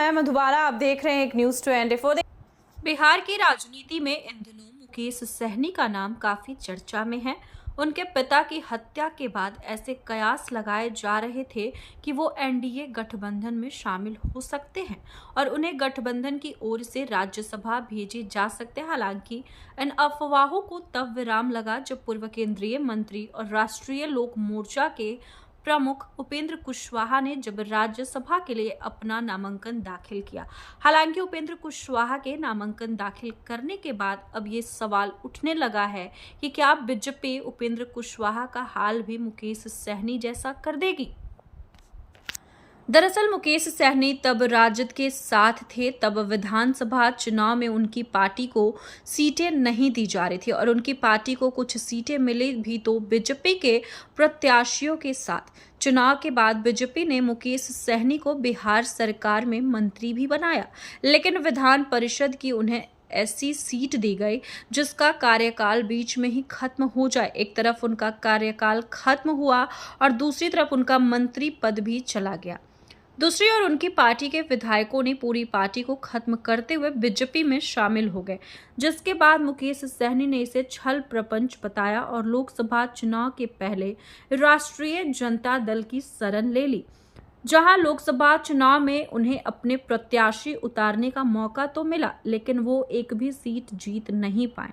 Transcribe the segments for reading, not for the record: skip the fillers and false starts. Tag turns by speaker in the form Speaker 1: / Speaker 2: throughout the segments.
Speaker 1: मैं मधुबाला, आप देख रहे हैं एक न्यूज़ 24।
Speaker 2: बिहार की राजनीति में इन दिनों मुकेश सहनी का नाम काफी चर्चा में है। उनके पिता की हत्या के बाद ऐसे कयास लगाए जा रहे थे कि वो एनडीए गठबंधन में शामिल हो सकते हैं और उन्हें गठबंधन की ओर से राज्यसभा भेजे जा सकते हैं। हालांकि इन अफवाहों को तब विराम लगा जब पूर्व केंद्रीय मंत्री और राष्ट्रीय लोक मोर्चा के प्रमुख उपेंद्र कुशवाहा ने जब राज्यसभा के लिए अपना नामांकन दाखिल किया। हालांकि उपेंद्र कुशवाहा के नामांकन दाखिल करने के बाद अब ये सवाल उठने लगा है कि क्या बीजेपी उपेंद्र कुशवाहा का हाल भी मुकेश सहनी जैसा कर देगी। दरअसल मुकेश सहनी तब राजद के साथ थे, तब विधानसभा चुनाव में उनकी पार्टी को सीटें नहीं दी जा रही थी और उनकी पार्टी को कुछ सीटें मिली भी तो बीजेपी के प्रत्याशियों के साथ। चुनाव के बाद बीजेपी ने मुकेश सहनी को बिहार सरकार में मंत्री भी बनाया, लेकिन विधान परिषद की उन्हें ऐसी सीट दी गई जिसका कार्यकाल बीच में ही खत्म हो जाए। एक तरफ उनका कार्यकाल खत्म हुआ और दूसरी तरफ उनका मंत्री पद भी चला गया। दूसरी ओर उनकी पार्टी के विधायकों ने पूरी पार्टी को खत्म करते हुए बीजेपी में शामिल हो गए, जिसके बाद मुकेश सहनी ने इसे छल प्रपंच बताया और लोकसभा चुनाव के पहले राष्ट्रीय जनता दल की शरण ले ली, जहां लोकसभा चुनाव में उन्हें अपने प्रत्याशी उतारने का मौका तो मिला, लेकिन वो एक भी सीट जीत नहीं पाए,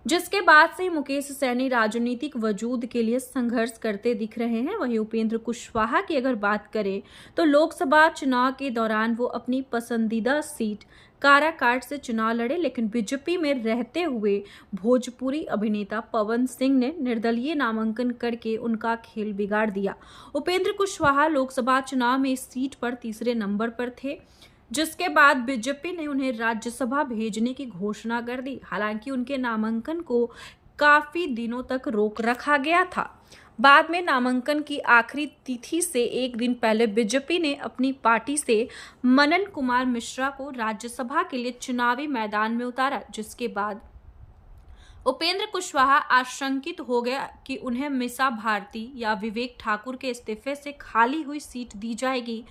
Speaker 2: जिसके बाद से मुकेश सहनी राजनीतिक वजूद के लिए संघर्ष करते दिख रहे हैं। वहीं उपेंद्र कुशवाहा की अगर बात करें तो लोकसभा चुनाव के दौरान वो अपनी पसंदीदा सीट काराकाट से चुनाव लड़े, लेकिन बीजेपी में रहते हुए भोजपुरी अभिनेता पवन सिंह ने निर्दलीय नामांकन करके उनका खेल बिगाड़ दिया। उपेंद्र कुशवाहा लोकसभा चुनाव में इस सीट पर तीसरे नंबर पर थे, जिसके बाद बीजेपी ने उन्हें राज्यसभा भेजने की घोषणा कर दी। हालांकि उनके नामांकन को काफी दिनों तक रोक रखा गया था। बाद में नामांकन की आखिरी तिथि से एक दिन पहले बीजेपी ने अपनी पार्टी से मनन कुमार मिश्रा को राज्यसभा के लिए चुनावी मैदान में उतारा, जिसके बाद उपेंद्र कुशवाहा आशंकित हो गया कि उन्हें मीसा भारती या विवेक ठाकुर के इस्तीफे से खाली हुई सीट दी जाएगी।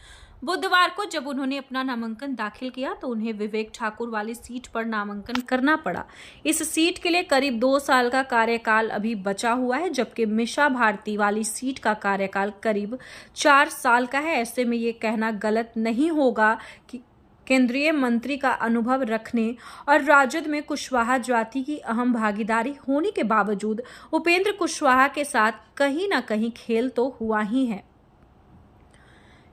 Speaker 2: बुधवार को जब उन्होंने अपना नामांकन दाखिल किया तो उन्हें विवेक ठाकुर वाली सीट पर नामांकन करना पड़ा। इस सीट के लिए करीब 2 साल का कार्यकाल अभी बचा हुआ है, जबकि मीसा भारती वाली सीट का कार्यकाल करीब 4 साल का है। ऐसे में ये कहना गलत नहीं होगा कि केंद्रीय मंत्री का अनुभव रखने और राजद में कुशवाहा जाति की अहम भागीदारी होने के बावजूद उपेंद्र कुशवाहा के साथ कहीं ना कहीं खेल तो हुआ ही है।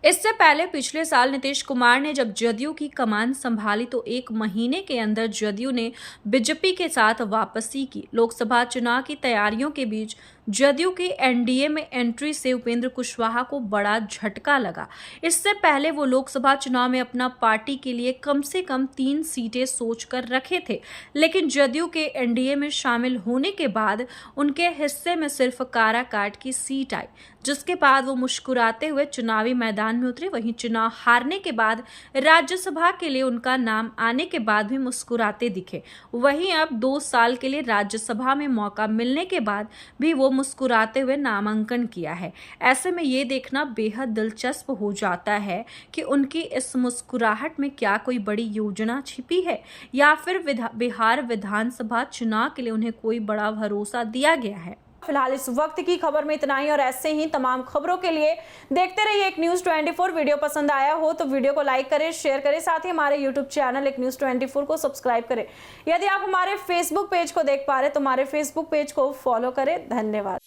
Speaker 2: इससे पहले पिछले साल नीतीश कुमार ने जब जदयू की कमान संभाली तो 1 महीने के अंदर जदयू ने बीजेपी के साथ वापसी की। लोकसभा चुनाव की तैयारियों के बीच जदयू की एनडीए में एंट्री से उपेंद्र कुशवाहा को बड़ा झटका लगा। इससे पहले वो लोकसभा चुनाव में अपना पार्टी के लिए कम से कम 3 सीटें सोचकर रखे थे, लेकिन जदयू के एनडीए में शामिल होने के बाद उनके हिस्से में सिर्फ काराकाट की सीट आई, जिसके बाद वो मुस्कुराते हुए चुनावी मैदान में उतरे। वहीं चुनाव हारने के बाद राज्यसभा के लिए उनका नाम आने के बाद भी मुस्कुराते दिखे। वहीं अब 2 साल के लिए राज्यसभा में मौका मिलने के बाद भी वो मुस्कुराते हुए नामांकन किया है। ऐसे में ये देखना बेहद दिलचस्प हो जाता है कि उनकी इस मुस्कुराहट में क्या कोई बड़ी योजना छिपी है या फिर बिहार विधानसभा चुनाव के लिए उन्हें कोई बड़ा भरोसा दिया गया है।
Speaker 1: फिलहाल इस वक्त की खबर में इतना ही और ऐसे ही तमाम खबरों के लिए देखते रहिए एक न्यूज़ 24। वीडियो पसंद आया हो तो वीडियो को लाइक करें, शेयर करें, साथ ही हमारे यूट्यूब चैनल एक न्यूज़ 24 को सब्सक्राइब करें। यदि आप हमारे फेसबुक पेज को देख पा रहे तो हमारे फेसबुक पेज को फॉलो करें। धन्यवाद।